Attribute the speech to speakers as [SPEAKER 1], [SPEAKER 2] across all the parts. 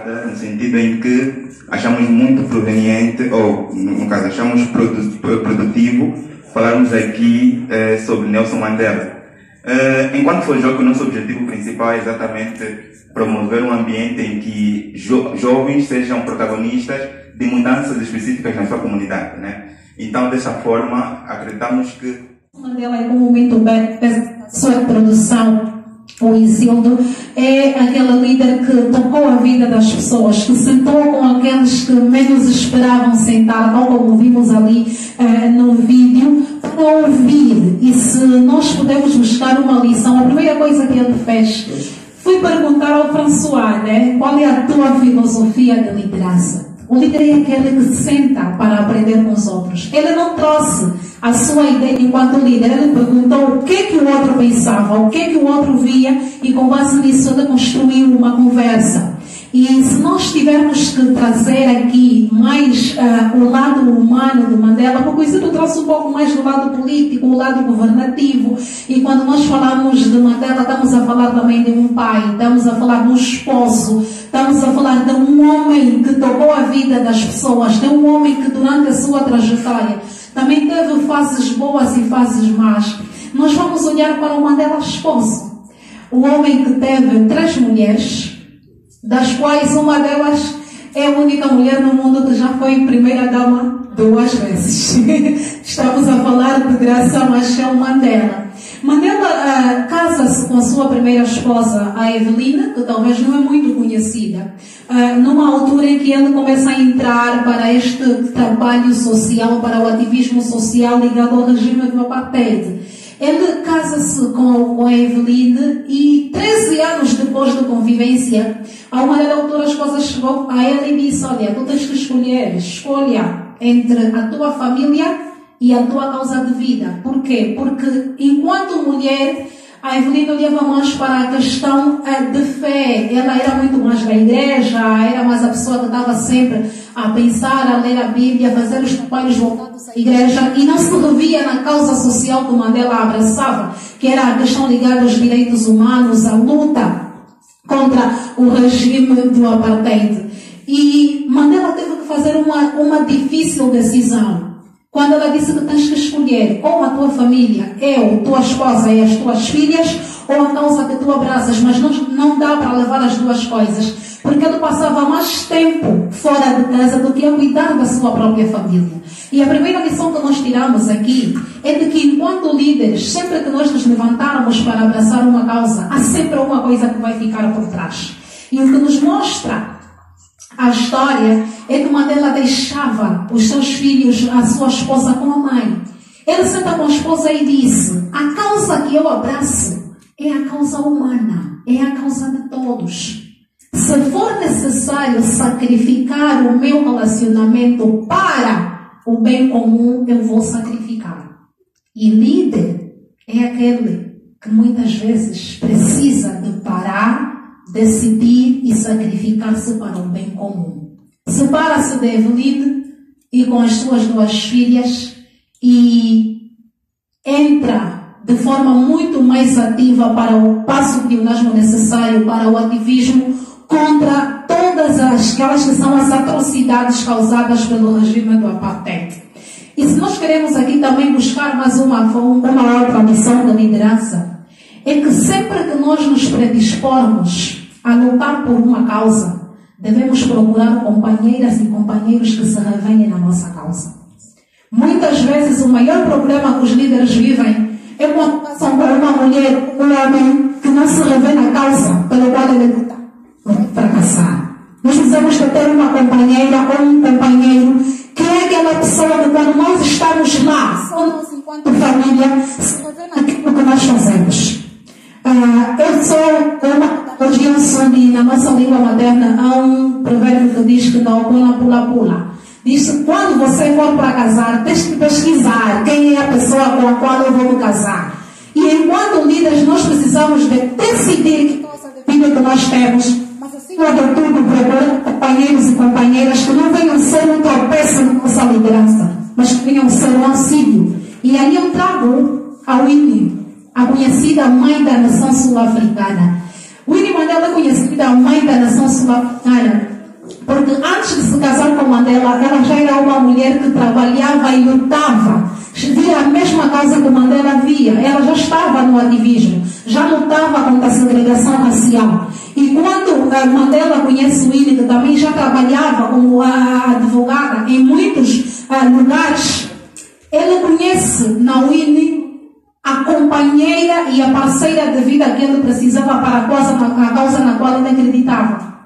[SPEAKER 1] errada, no sentido em que achamos muito proveniente, ou no caso, achamos produtivo falarmos aqui sobre Nelson Mandela. Enquanto FOJOC, o nosso objetivo principal é exatamente promover um ambiente em que jovens sejam protagonistas de mudanças específicas na sua comunidade, né? Então, dessa forma, acreditamos que
[SPEAKER 2] Mandela é comumente sua produção, o Isildo, é aquele líder que tocou a vida das pessoas, que sentou com aqueles que menos esperavam sentar, tal como vimos ali no vídeo, para ouvir. E se nós pudermos buscar uma lição, a primeira coisa que ele fez foi perguntar ao François, né, qual é a tua filosofia de liderança? O líder é aquele que senta para aprender com os outros. Ele não trouxe a sua ideia enquanto líder. Ele perguntou o que o outro pensava, o que o outro via, e com base nisso ele construiu uma conversa. E se nós tivermos que trazer aqui mais o lado humano de Mandela, porque isso trouxe um pouco mais do lado político, o lado governativo, e quando nós falamos de Mandela, estamos a falar também de um pai, estamos a falar de um esposo, estamos a falar de um homem que tocou a vida das pessoas, de um homem que durante a sua trajetória também teve fases boas e fases más. Nós vamos olhar para o Mandela esposo, o homem que teve 3 mulheres, das quais uma delas é a única mulher no mundo que já foi primeira-dama 2 vezes. Estamos a falar de Graça Machel Mandela. Mandela casa-se com a sua primeira esposa, a Evelina, que talvez não é muito conhecida, numa altura em que ele começa a entrar para este trabalho social, para o ativismo social ligado ao regime do apartheid. Ele casa-se com a Eveline e 13 anos depois de convivência, a uma dada altura a esposa chegou a ele e disse: olha, tu tens que escolha entre a tua família e a tua causa de vida. Por quê? Porque enquanto mulher, a Eveline olhava mais para a questão de fé. Ela era muito mais da igreja, era mais a pessoa que estava sempre a pensar, a ler a Bíblia, a fazer os trabalhos voltados à igreja, e não se revia na causa social que Mandela abraçava, que era a questão ligada aos direitos humanos, a luta contra o regime do apartheid. E Mandela teve que fazer uma difícil decisão. Quando ela disse que tens que escolher ou a tua família, tua esposa e as tuas filhas, ou a causa que tu abraças, mas não dá para levar as duas coisas, porque ele passava mais tempo fora de casa do que a cuidar da sua própria família. E a primeira lição que nós tiramos aqui é de que, enquanto líderes, sempre que nós nos levantarmos para abraçar uma causa, há sempre uma coisa que vai ficar por trás. E o que nos mostra a história é que Mandela deixava os seus filhos, a sua esposa, com a mãe. Ele senta com a esposa e disse: a causa que eu abraço é a causa humana, é a causa de todos. Se for necessário sacrificar o meu relacionamento para o bem comum, eu vou sacrificar. E líder é aquele que muitas vezes precisa de parar, decidir e sacrificar-se para o bem comum. Separa-se de Eveline e com as suas 2 filhas e entra de forma muito mais ativa para o passo pionasmo necessário para o ativismo contra todas aquelas que são as atrocidades causadas pelo regime do apartheid. E se nós queremos aqui também buscar mais uma outra missão de liderança, é que sempre que nós nos predispormos a lutar por uma causa, devemos procurar companheiras e companheiros que se revêem na nossa causa. Muitas vezes o maior problema que os líderes vivem é quando passam por uma mulher, um homem que não se revê na causa pelo qual ele luta para fracassar. Nós precisamos de ter uma companheira ou um companheiro que é aquela pessoa que, quando nós estamos lá, só nós enquanto família, se revê naquilo que nós fazemos. Eu sou uma região onde na nossa língua materna há um provérbio que diz que não pula. Diz que quando você for para casar, tens que pesquisar quem é a pessoa com a qual eu vou me casar. E enquanto líderes, nós precisamos de decidir que causa de vida que nós temos, mas acima de tudo, procurar companheiros e companheiras que não venham ser um tropeço na nossa liderança, mas que venham ser um auxílio. E aí eu trago a Winnie, a conhecida mãe da nação sul-africana. Winnie Mandela é conhecida a mãe da nação sul-africana Porque antes de se casar com Mandela, ela já era uma mulher que trabalhava e lutava. Via a mesma casa que Mandela via. Ela já estava no ativismo, já lutava contra a segregação racial. E quando Mandela conhece Winnie, que também já trabalhava como advogada em muitos lugares, ele conhece na Winnie a companheira e a parceira de vida que ele precisava para a causa na qual ele acreditava.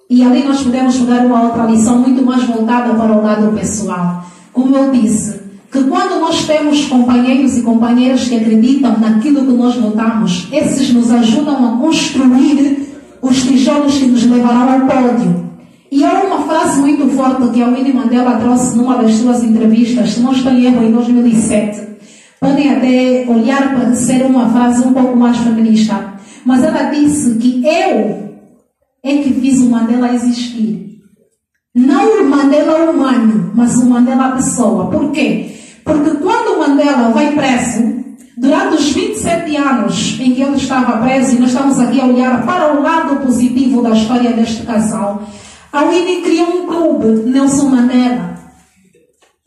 [SPEAKER 2] E ali nós podemos pegar uma outra lição muito mais voltada para o lado pessoal. Como eu disse, que quando nós temos companheiros e companheiras que acreditam naquilo que nós lutamos, esses nos ajudam a construir os tijolos que nos levarão ao pódio. E há uma frase muito forte que a Winnie Mandela trouxe numa das suas entrevistas, se não estou em erro, em 2007. Podem até olhar para ser uma frase um pouco mais feminista. Mas ela disse que eu é que fiz o Mandela existir. Não o Mandela humano, mas o Mandela pessoa. Por quê? Porque quando o Mandela vai preso, durante os 27 anos em que ele estava preso, e nós estamos aqui a olhar para o lado positivo da história deste casal, a Winnie criou um clube, Nelson Mandela.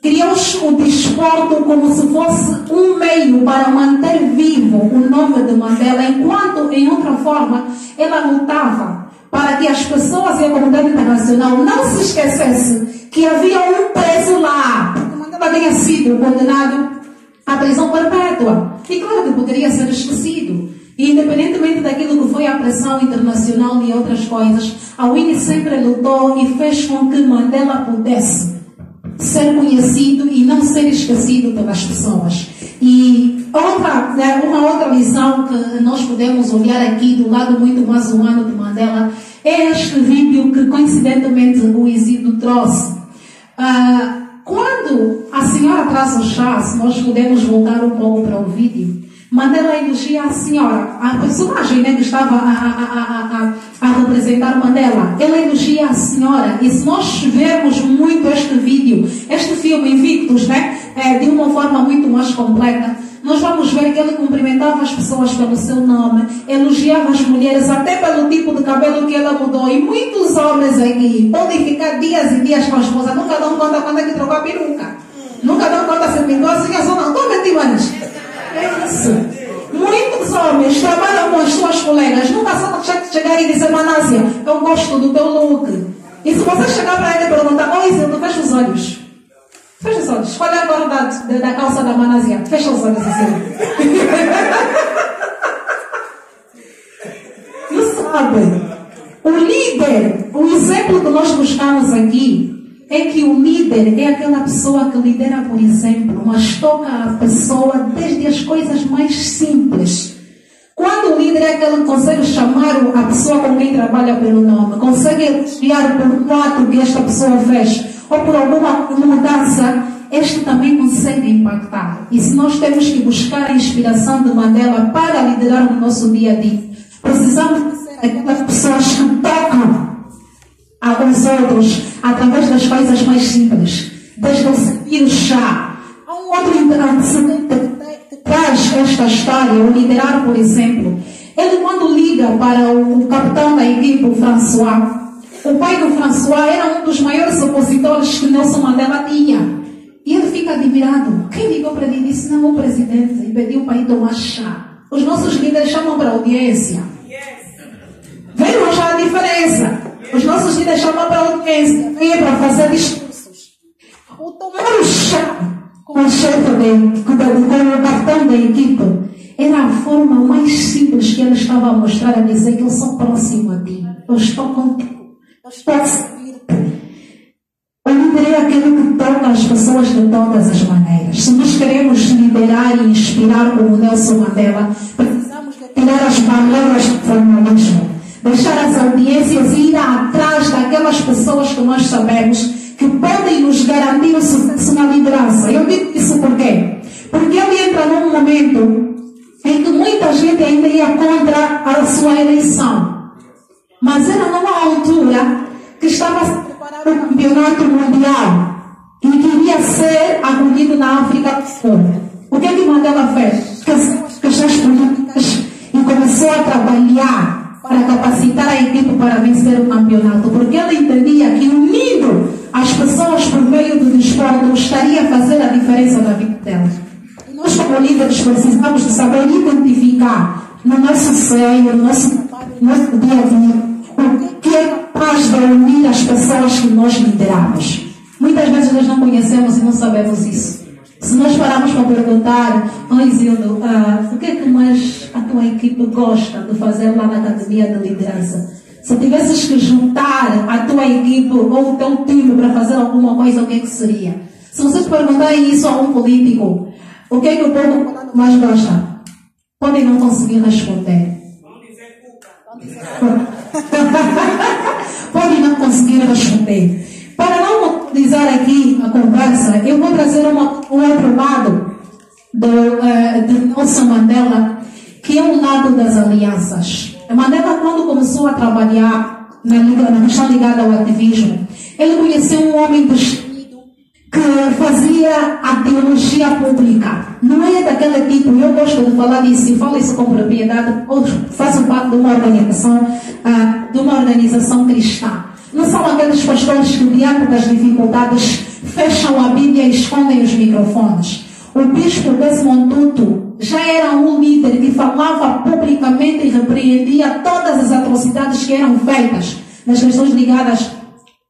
[SPEAKER 2] Criou o desporto como se fosse um meio para manter vivo o nome de Mandela, enquanto, em outra forma, ela lutava para que as pessoas e a comunidade internacional não se esquecessem que havia um preso lá, porque Mandela tinha sido condenado à prisão perpétua. E claro que poderia ser esquecido. E independentemente daquilo que foi a pressão internacional e outras coisas, a Winnie sempre lutou e fez com que Mandela pudesse ser conhecido e não ser esquecido pelas pessoas. E uma outra lição que nós podemos olhar aqui do lado muito mais humano de Mandela é este vídeo que coincidentemente o Isidro trouxe. Quando a senhora traz o chá, se nós podemos voltar um pouco para o vídeo, Mandela elogia a senhora, a personagem, né, que estava a representar Mandela. Ela elogia a senhora. E se nós vermos muito este vídeo, este filme Invictus, né, de uma forma muito mais completa, nós vamos ver que ele cumprimentava as pessoas pelo seu nome, elogiava as mulheres até pelo tipo de cabelo que ela mudou. E muitos homens aqui podem ficar dias e dias com a esposa, nunca dão conta quando é que trocou a peruca, nunca dão conta se pintou assim, ou não. Estou mentindo. É isso. Muitos homens trabalham com as suas colegas, nunca só chegar e dizer: Manásia, eu gosto do teu look. E se você chegar para ele e perguntar: oi, Zildo, fecha os olhos. Fecha os olhos. Qual é a cor da calça da Manásia? Fecha os olhos assim. Não sabe? O líder, o exemplo que nós buscamos aqui, é que o líder é aquela pessoa que lidera por exemplo, mas toca a pessoa desde as coisas mais simples. Quando o líder é aquele que consegue chamar a pessoa com quem trabalha pelo nome, consegue elogiar por um ato que esta pessoa fez, ou por alguma mudança, este também consegue impactar. E se nós temos que buscar a inspiração de Mandela para liderar o nosso dia a dia, precisamos ser aquelas pessoas que tocam aos outros através das coisas mais simples, desde o servir o chá. Há um outro antecedente que traz esta história, o liderar, por exemplo. Ele, quando liga para o capitão da equipe, o François, o pai do François era um dos maiores opositores que Nelson Mandela tinha. E ele fica admirado. Quem ligou para ele e disse: não, o presidente, e pediu para ir tomar chá. Os nossos líderes chamam para audiência. Vejam já a diferença. Os nossos líderes chamam para audiência, vêm para fazer discursos. O tomar o chá com o chefe com o capitão da equipe era a forma mais simples que ele estava a mostrar, a dizer que eu sou próximo a ti, eu estou contigo, eu estou a servir-te. O líder é aquele que toca as pessoas de todas as maneiras. Se nós queremos liderar e inspirar como Nelson Mandela, precisamos tirar as barreiras do formalismo, deixar as audiências e ir atrás daquelas pessoas que nós sabemos que podem nos garantir o sucesso na liderança. Eu digo isso por quê? Porque ele entra num momento em que muita gente ainda ia contra a sua eleição. Mas era numa altura que estava a se preparar o campeonato mundial e queria ser acolhido na África do Sul. O que é que Mandela fez? Esqueceu as questões políticas e começou a trabalhar para capacitar a equipe para vencer o campeonato, porque ele entendia que unindo as pessoas por meio do desporto estaria a fazer a diferença na vida delas. E nós, como líderes, precisamos de saber identificar no nosso seio, no nosso dia a dia, o que é capaz de unir as pessoas que nós lideramos. Muitas vezes nós não conhecemos e não sabemos isso. Se nós pararmos para perguntar, Isildo, o que é que mais a tua equipe gosta de fazer lá na academia de liderança? Se tivesses que juntar a tua equipe ou o teu time para fazer alguma coisa, o que é que seria? Se vocês perguntarem isso a um político, o que é que o povo mais gosta? Podem não conseguir responder. Podem não conseguir responder. Para não utilizar aqui a conversa, eu vou trazer um outro lado de Nelson Mandela, que é o lado das alianças. Mandela, quando começou a trabalhar na questão ligada ao ativismo, ele conheceu um homem destemido que fazia a teologia pública. Não é daquele tipo, eu gosto de falar disso e falo isso com propriedade, faço parte de uma organização cristã. Não são aqueles pastores que, diante das dificuldades, fecham a Bíblia e escondem os microfones. O bispo Desmond Tutu já era um líder que falava publicamente e repreendia todas as atrocidades que eram feitas nas questões ligadas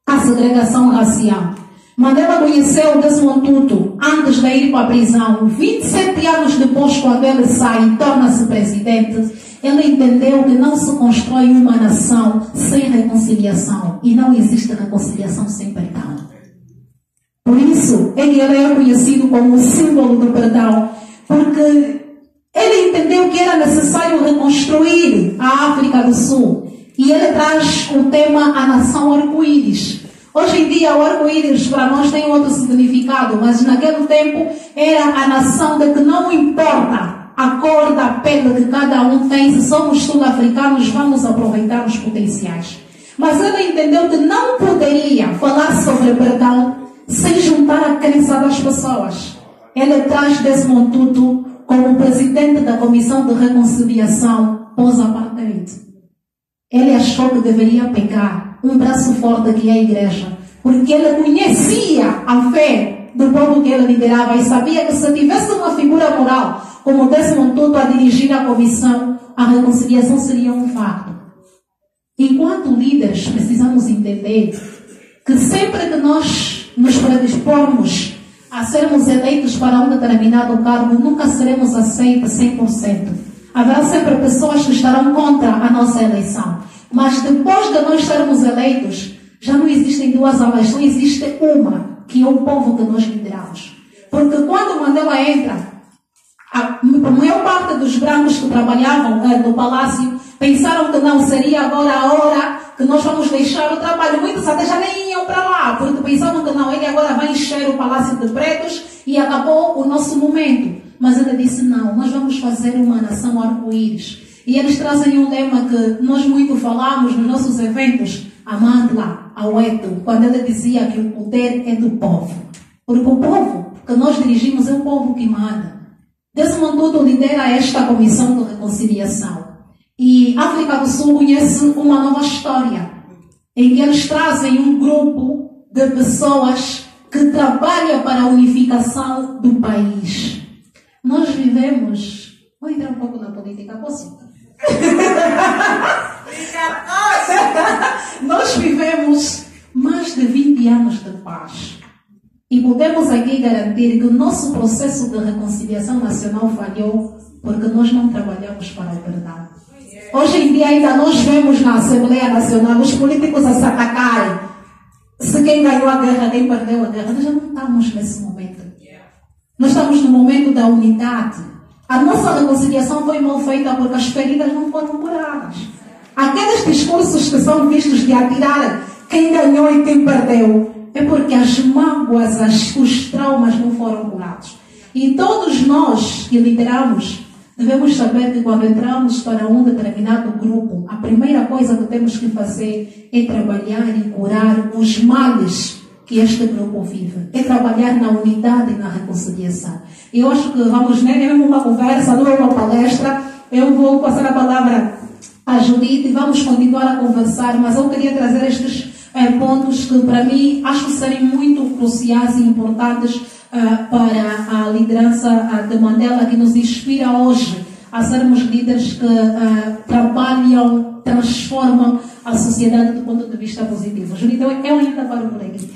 [SPEAKER 2] à segregação racial. Mandela conheceu Desmond Tutu antes de ir para a prisão. 27 anos depois, quando ele sai e torna-se presidente, ele entendeu que não se constrói uma nação sem reconciliação. E não existe reconciliação sem perdão. Por isso é que ele é conhecido como o símbolo do perdão. Porque ele entendeu que era necessário reconstruir a África do Sul. E ele traz o tema A Nação Arco-Íris. Hoje em dia o arco-íris para nós tem outro significado. Mas naquele tempo era a nação de que não importa a cor da pele que cada um tem, se somos sul-africanos, vamos aproveitar os potenciais. Mas ele entendeu que não poderia falar sobre perdão sem juntar a crença das pessoas. Ele traz Desmond Tutu como presidente da Comissão de Reconciliação pós-apartheid. Ele achou que deveria pegar um braço forte que é a igreja, porque ele conhecia a fé do povo que ele liderava e sabia que se tivesse uma figura moral como Desmond Tutu a dirigir a comissão, a reconciliação seria um facto. Enquanto líderes, precisamos entender que sempre que nós nos predispormos a sermos eleitos para um determinado cargo, nunca seremos aceitos 100%. Haverá sempre pessoas que estarão contra a nossa eleição. Mas depois de nós sermos eleitos, já não existem duas alas, só existe uma, que é o povo que nós lideramos. Porque quando Mandela entra, a maior parte dos brancos que trabalhavam no palácio pensaram que não seria agora a hora que nós vamos deixar o trabalho. Muitos até já nem iam para lá, porque pensavam que não, ele agora vai encher o palácio de pretos e acabou o nosso momento. Mas ele disse, não, nós vamos fazer uma nação arco-íris. E eles trazem um lema que nós muito falamos nos nossos eventos, a Mandla, ao Eto, quando ele dizia que o poder é do povo. Porque o povo que nós dirigimos é o povo que manda. Desmond Tutu lidera esta comissão de reconciliação. E África do Sul conhece uma nova história, em que eles trazem um grupo de pessoas que trabalha para a unificação do país. Nós vivemos... Vou entrar um pouco na política, posso? Nós vivemos mais de 20 anos de paz. E podemos aqui garantir que o nosso processo de reconciliação nacional falhou porque nós não trabalhamos para o perdão. Hoje em dia ainda nós vemos na Assembleia Nacional os políticos a se atacarem. Se quem ganhou a guerra, quem perdeu a guerra. Nós já não estamos nesse momento. Nós estamos no momento da unidade. A nossa reconciliação foi mal feita porque as feridas não foram curadas. Aqueles discursos que são vistos de atirar quem ganhou e quem perdeu, é porque as mágoas, os traumas não foram curados. E todos nós que lideramos, devemos saber que quando entramos para um determinado grupo, a primeira coisa que temos que fazer é trabalhar e curar os males que este grupo vive. É trabalhar na unidade e na reconciliação. E eu acho que vamos, né, é uma conversa, não é uma palestra. Eu vou passar a palavra a Judite, vamos continuar a conversar, mas eu queria trazer estes pontos que, para mim, acho serem muito cruciais e importantes para a liderança de Mandela, que nos inspira hoje a sermos líderes que trabalham, transformam a sociedade do ponto de vista positivo. Judite, eu ainda paro por aqui.